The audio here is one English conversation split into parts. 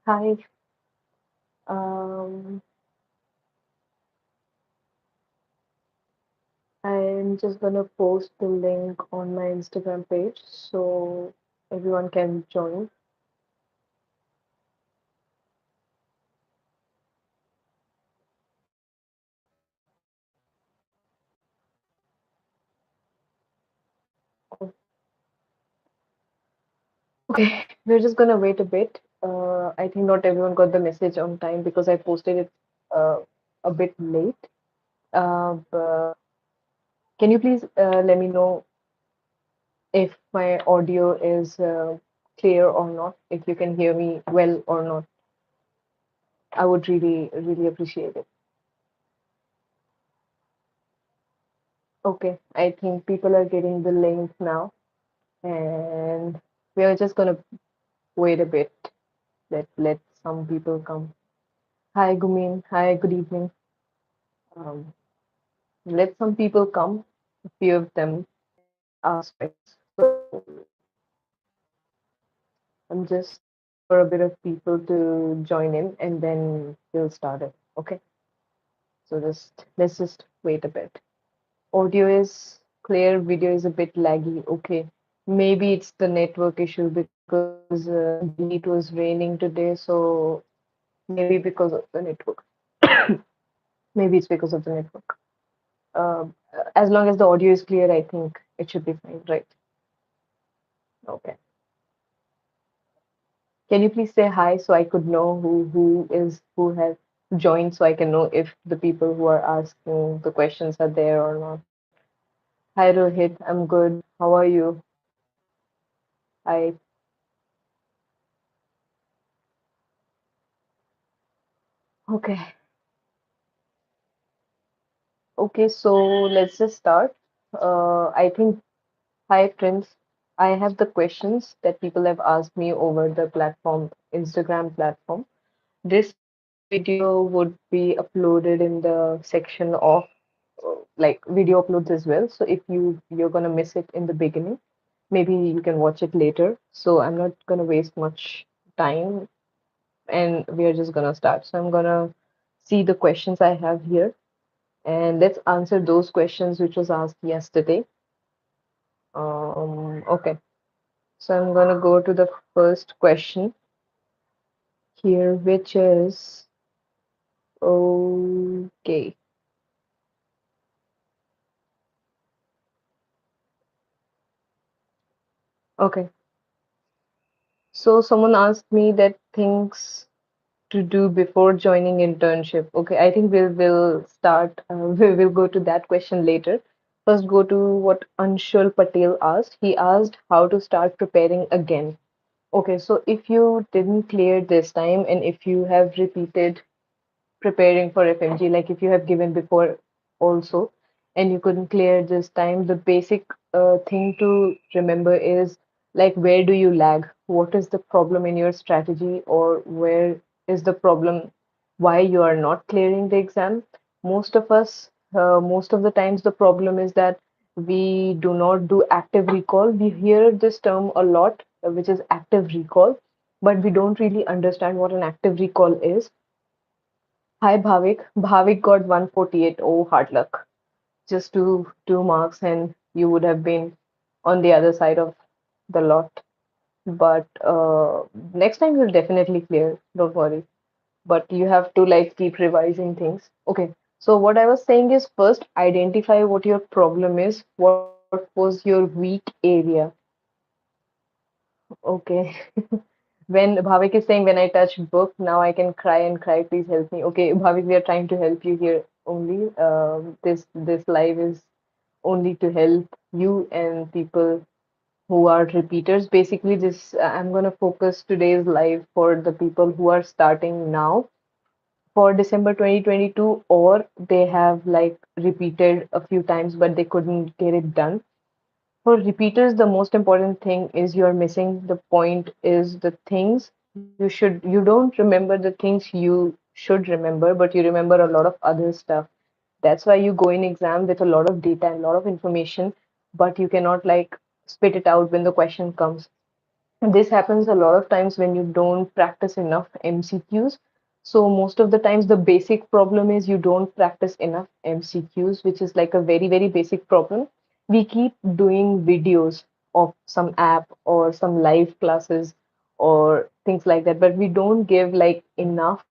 Hi. Um, I'm just gonna post the link on my Instagram page so everyone can join. Okay, we're just gonna wait a bit. I think not everyone got the message on time because I posted it uh, a bit late. But can you please let me know if my audio is clear or not? If you can hear me well or not? I would really, really appreciate it. Okay, I think people are getting the link now. And we are just gonna wait a bit. Let some people come. Hi, Gumin. Hi, good evening. Um, let some people come. A few of them ask questions. So I'm just for a bit of people to join in, and then we'll start it. Okay. So just let's just wait a bit. Audio is clear. Video is a bit laggy. Okay. Maybe it's the network issue because in Delhi it was raining today, so maybe because of the network. Maybe it's because of the network. Um, as long as the audio is clear, I think it should be fine, right? Okay. Can you please say hi so I could know who has joined so I can know if the people who are asking the questions are there or not. Hi Rohit, I'm good. How are you? I okay. Okay, so let's just start. I think hi Prince. I have the questions that people have asked me over the platform, Instagram platform. This video would be uploaded in the section of like video uploads as well. So if you're gonna miss it in the beginning, maybe you can watch it later. So I'm not gonna waste much time and we are just gonna start. So I'm gonna see the questions I have here and let's answer those questions which was asked yesterday. Okay. So I'm gonna go to the first question here, which is okay. Okay. So someone asked me that things to do before joining internship. Okay, I think we'll start. We will go to that question later. First, go to what Anshul Patel asked. He asked how to start preparing again. Okay, so if you didn't clear this time and if you have repeated preparing for FMG, like if you have given before also, and you couldn't clear this time, the basic thing to remember is like where do you lag? What is the problem in your strategy, or where is the problem why you are not clearing the exam? Most of us, most of the times, the problem is that we do not do active recall. We hear this term a lot, which is active recall, but we don't really understand what an active recall is. Hi Bhavik. Bhavik got 148. Oh, hard luck. Just two marks, and you would have been on the other side of the lot. But next time you'll definitely clear. Don't worry. But you have to like keep revising things. Okay. So what I was saying is first identify what your problem is. What was your weak area? Okay. When Bhavik is saying when I touch book, now I can cry and cry. Please help me. Okay, Bhavik, we are trying to help you here only. This live is only to help you and people who are repeaters. Basically, this I'm gonna focus today's live for the people who are starting now for December 2022, or they have like repeated a few times but they couldn't get it done. For repeaters, the most important thing is you're missing the point is the things you don't remember the things you should remember, but you remember a lot of other stuff. That's why you go in exam with a lot of data and a lot of information, but you cannot like spit it out when the question comes. This happens a lot of times when you don't practice enough MCQs. So most of the times the basic problem is you don't practice enough MCQs, which is like a very, very basic problem. We keep doing videos of some app or some live classes or things like that, but we don't give like enough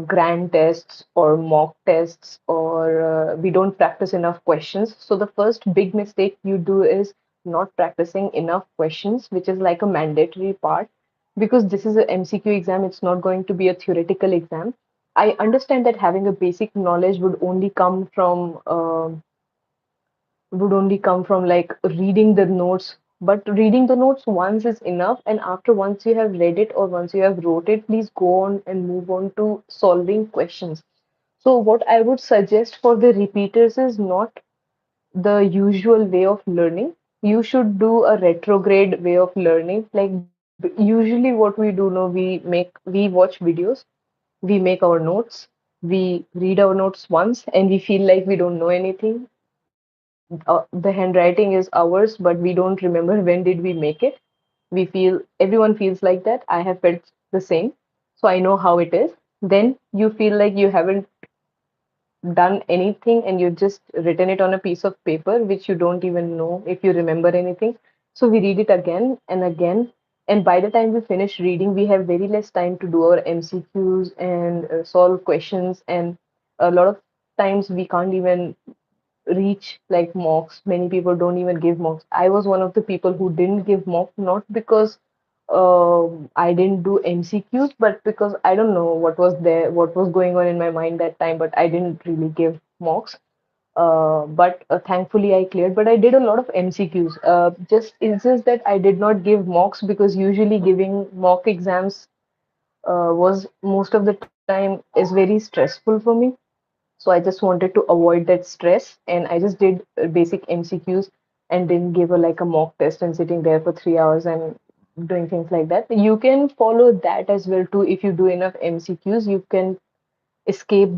grand tests or mock tests, or we don't practice enough questions. So the first big mistake you do is not practicing enough questions, which is like a mandatory part, because this is a MCQ exam, it's not going to be a theoretical exam. I understand that having a basic knowledge would only come from like reading the notes, but reading the notes once is enough, and after once you have read it or once you have wrote it, please go on and move on to solving questions. So what I would suggest for the repeaters is not the usual way of learning. You should do a retrograde way of learning. Like usually what we do now, we watch videos, we make our notes, we read our notes once, and we feel like we don't know anything. The handwriting is ours, but we don't remember when did we make it. Everyone feels like that. I have felt the same, so I know how it is. Then you feel like you haven't done anything and you just written it on a piece of paper, which you don't even know if you remember anything. So we read it again and again. And by the time we finish reading, we have very less time to do our MCQs and solve questions. And a lot of times we can't even reach like mocks. Many people don't even give mocks. I was one of the people who didn't give mock, not because I didn't do MCQs, but because I don't know what was going on in my mind that time, but I didn't really give mocks. But thankfully I cleared. But I did a lot of MCQs. Just it's just that I did not give mocks because usually giving mock exams was most of the time is very stressful for me. So I just wanted to avoid that stress, and I just did basic MCQs and didn't give a like a mock test and sitting there for 3 hours and doing things like that. You can follow that as well too. If you do enough MCQs, you can escape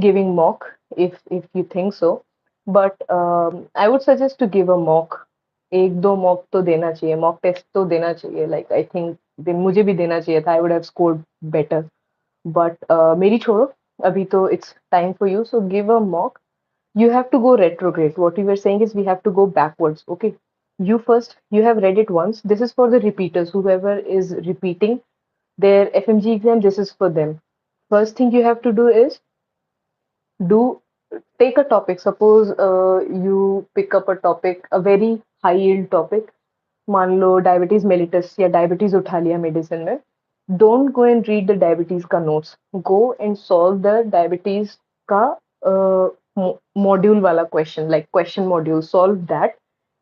giving mock if you think so. But I would suggest to give a mock. एक दो mock तो देना चाहिए, mock test तो देना चाहिए. Like I think मुझे भी देना चाहिए था. I would have scored better. But मेरी छोड़ो, अभी तो it's time for you. So give a mock. You have to go retrograde. What you were saying is we have to go backwards. Okay. You have read it once. This is for the repeaters. Whoever is repeating their FMG exam, this is for them. First thing you have to do is do take a topic. Suppose you pick up a topic, a very high yield topic. मान लो diabetes mellitus या diabetes उठा लिया medicine में. Don't go and read the diabetes का notes. Go and solve the diabetes का module वाला question, like question module, solve that.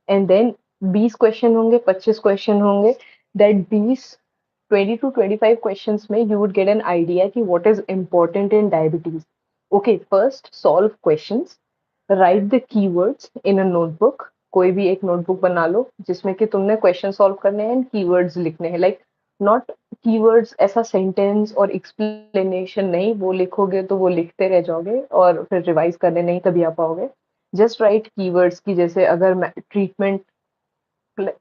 And then 20 question होंगे, 25 क्वेश्चन होंगे. दैट 20 to 25 क्वेश्चंस में you would get an idea कि what is important in diabetes. Okay, first solve questions, write the keywords in a notebook. कोई भी एक notebook बना लो जिसमें कि तुमने क्वेश्चन सॉल्व करने हैं एंड कीवर्ड्स लिखने हैं. लाइक नॉट कीवर्ड्स ऐसा सेंटेंस और एक्सप्लेनेशन नहीं, वो लिखोगे तो वो लिखते रह जाओगे और फिर रिवाइज करने नहीं तभी आ पाओगे. जस्ट राइट कीवर्ड्स की, जैसे अगर ट्रीटमेंट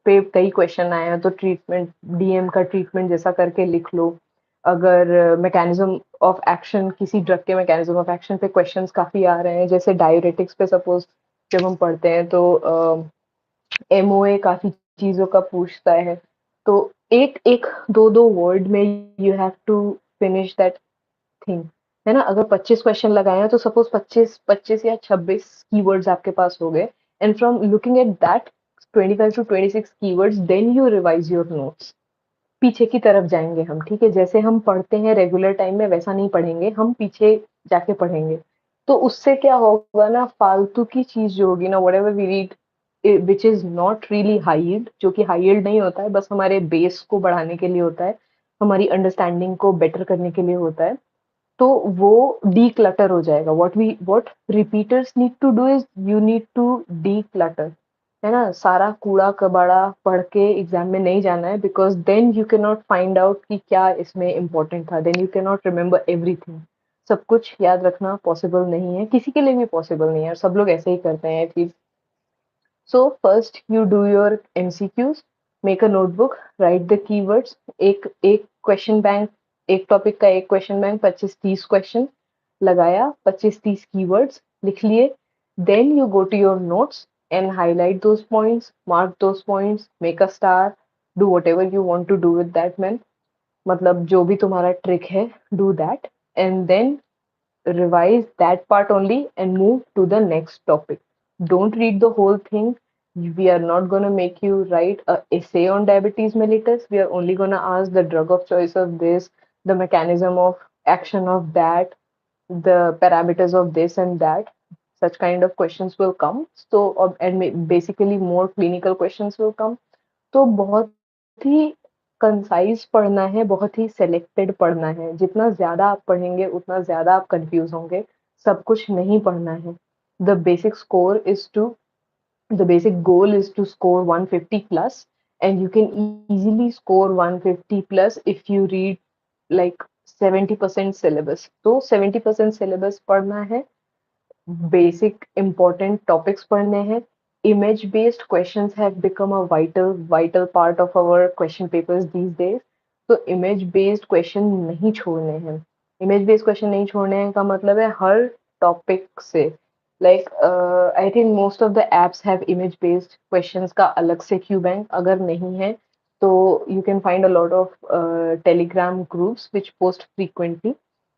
पे कई क्वेश्चन आए हैं तो ट्रीटमेंट, डीएम का ट्रीटमेंट जैसा करके लिख लो. अगर मैकेनिज्म ऑफ एक्शन, किसी ड्रग के मैकेनिज्म ऑफ एक्शन पे क्वेश्चंस काफी आ रहे हैं, जैसे डायूरेटिक्स पे सपोज जब हम पढ़ते हैं तो एमओए काफी चीजों का पूछता है. तो एक एक दो दो वर्ड में you have to finish that thing, है ना. अगर 25 क्वेश्चन लगाए हैं तो सपोज 25 या 26 कीवर्ड्स आपके पास हो गए. And from looking at that 25 to 26 keywords, then you revise your notes. पीछे की तरफ जाएंगे हम, ठीक है. जैसे हम पढ़ते हैं रेगुलर टाइम में वैसा नहीं पढ़ेंगे, हम पीछे जाके पढ़ेंगे. तो उससे क्या होगा ना, फालतू की चीज जो होगी ना, whatever we read which is not really high yield, जो कि हाई यील्ड नहीं होता है, बस हमारे बेस को बढ़ाने के लिए होता है, हमारी अंडरस्टैंडिंग को बेटर करने के लिए होता है, तो वो declutter हो जाएगा. what repeaters need to do is you need to declutter, है ना. सारा कूड़ा कबाड़ा पढ़ के एग्जाम में नहीं जाना है, because then you cannot find out कि क्या इसमें important था. then you cannot remember everything. सब कुछ याद रखना पॉसिबल नहीं है, किसी के लिए भी पॉसिबल नहीं है, और सब लोग ऐसे ही करते हैं. So first you do your MCQs. Make a notebook, right the keywords, एक एक क्वेश्चन बैंक, एक टॉपिक का एक क्वेश्चन बैंक, 25-30 क्वेश्चन लगाया, 25-30 कीवर्ड्स लिख लिए, then you go to your notes and highlight those points, mark those points, make a star, do whatever you want to do with that man, मतलब जो भी तुम्हारा trick है, do that, and then revise that part only and move to the next topic. Don't read the whole thing. We are not going to make you write a essay on diabetes mellitus. We are only going to ask the drug of choice of this, the mechanism of action of that, the parameters of this and that. Such kind of questions will come. So, and basically more clinical questions will come. तो बहुत ही concise पढ़ना है, बहुत ही selected पढ़ना है। जितना ज़्यादा आप पढ़ेंगे, उतना ज़्यादा आप कन्फ्यूज़ होंगे। सब कुछ नहीं पढ़ना है। The basic score is to the basic goal is to score 150 plus, and you can easily score 150 plus if you read like 70% syllabus. तो 70% syllabus पढ़ना है, basic important topics पढ़ने हैं. Image based questions have become a vital part of our question papers these days. तो image based question नहीं छोड़ने हैं. Image based question नहीं छोड़ने हैं का मतलब है हर topic से, like I think most of the apps have image based questions का अलग से Q bank. अगर नहीं है तो you can find a lot of Telegram groups which post frequently.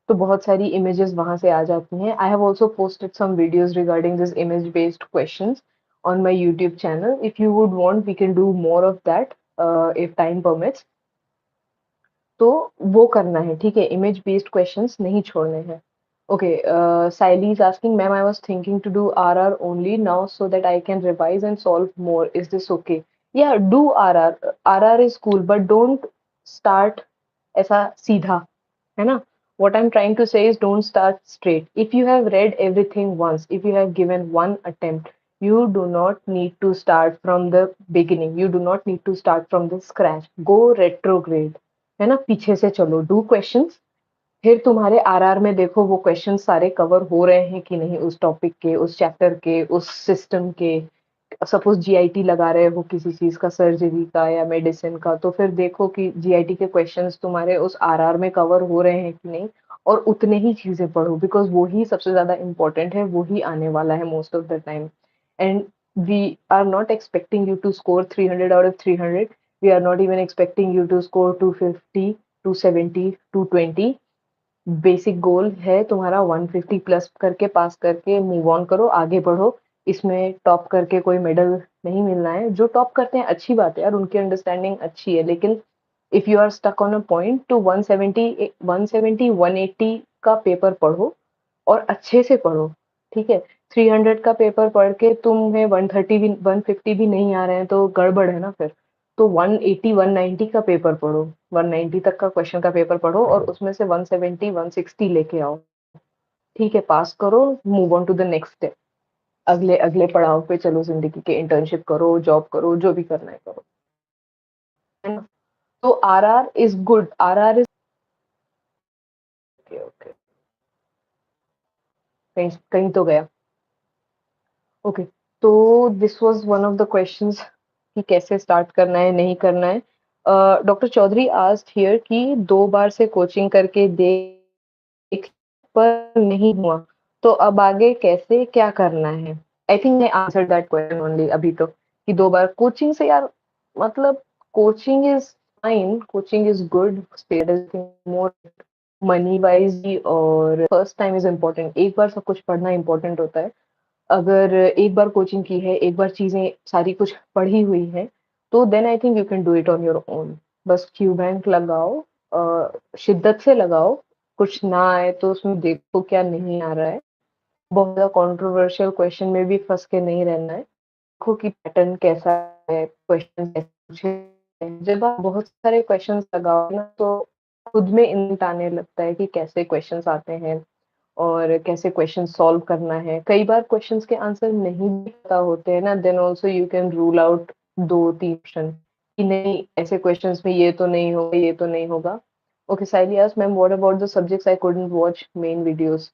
तो बहुत सारी images वहाँ से आ जाती हैं. I have also posted some videos regarding this image based questions on my YouTube channel. If you would want, we can do more of that if time permits. तो वो करना है, ठीक है? इमेज बेस्ड क्वेश्चंस नहीं छोड़ने हैं. Okay, Saili is asking, ma'am, I was thinking to do RR only now so that I can revise and solve more. Is this okay? Yeah, do RR. RR is cool, but don't start ऐसा सीधा, है ना? What I'm trying to say is don't start straight. If you have read everything once, if you have given one attempt, you do not need to start from the beginning. You do not need to start from the scratch. Go retrograde. है ना? पीछे से चलो. Do questions. फिर तुम्हारे RR में देखो वो क्वेश्चन सारे कवर हो रहे हैं कि नहीं, उस टॉपिक के, उस चैप्टर के, उस सिस्टम के. सपोज जीआईटी लगा रहे हो किसी चीज का, सर्जरी का या मेडिसिन का, तो फिर देखो कि जीआईटी के क्वेश्चंस तुम्हारे उस आरआर में कवर हो रहे हैं कि नहीं, और उतने ही चीजें पढ़ो, बिकॉज वो ही सबसे ज्यादा इंपॉर्टेंट है, वो ही आने वाला है most of the time. And we are not expecting you to score 300 out of 300. We are not even expecting you to score 250, 270, 220. Basic goal है तुम्हारा 150 प्लस करके पास करके मूव ऑन करो, आगे बढ़ो. इसमें टॉप करके कोई मेडल नहीं मिलना है. जो टॉप करते हैं अच्छी बात है यार, उनकी अंडरस्टैंडिंग अच्छी है, लेकिन if you are stuck on a point to 170 180 का पेपर पढ़ो और अच्छे से पढ़ो, ठीक है? 300 का पेपर पढ़ के तुम्हें 130 भी 150 भी नहीं आ रहे हैं तो गड़बड़ है ना फिर. तो 180 190 का पेपर पढ़ो, 190 तक का क्वेश्चन का पेपर पढ़ो और उसमें से 170 160 लेके आओ, ठीक है? पास करो, move on to the next step. अगले अगले पड़ाव पे चलो जिंदगी के. इंटर्नशिप करो, जॉब करो, जो भी करना है करो, है ना? तो RR is good. RR is okay. Okay, कहीं कहीं तो गया. ओके, तो this was one of the questions कि कैसे स्टार्ट करना है, नहीं करना है. डॉक्टर चौधरी आस्क्ड हियर कि 2 बार से कोचिंग करके देख पर नहीं हुआ, तो अब आगे कैसे, क्या करना है? I think I answered that question only अभी तो, कि 2 बार कोचिंग से यार, मतलब coaching is fine, coaching is good, state more money wise भी, और फर्स्ट टाइम इज इम्पोर्टेंट. एक बार सब कुछ पढ़ना इम्पोर्टेंट होता है. अगर एक बार कोचिंग की है, एक बार चीज़ें सारी कुछ पढ़ी हुई हैं, तो then I think you can do it on your own. बस क्यू बैंक लगाओ, शिद्दत से लगाओ. कुछ ना आए तो उसमें देखो क्या नहीं आ रहा है. बहुत ज़्यादा कंट्रोवर्शियल क्वेश्चन में भी फँस के नहीं रहना है. देखो कि पैटर्न कैसा है, क्वेश्चन कैसे पूछे हैं. जब आप बहुत सारे क्वेश्चंस लगाओगे ना, तो खुद में इंट आने लगता है कि कैसे क्वेश्चंस आते हैं और कैसे क्वेश्चन सॉल्व करना है. कई बार क्वेश्चंस के आंसर नहीं भी पता होते हैं ना, then also you can rule out 2-3 option कि नहीं, ऐसे क्वेश्चंस में ये तो नहीं होगा, ये तो नहीं होगा. Okay, Saili asked, ma'am what about the subjects I couldn't watch main videos?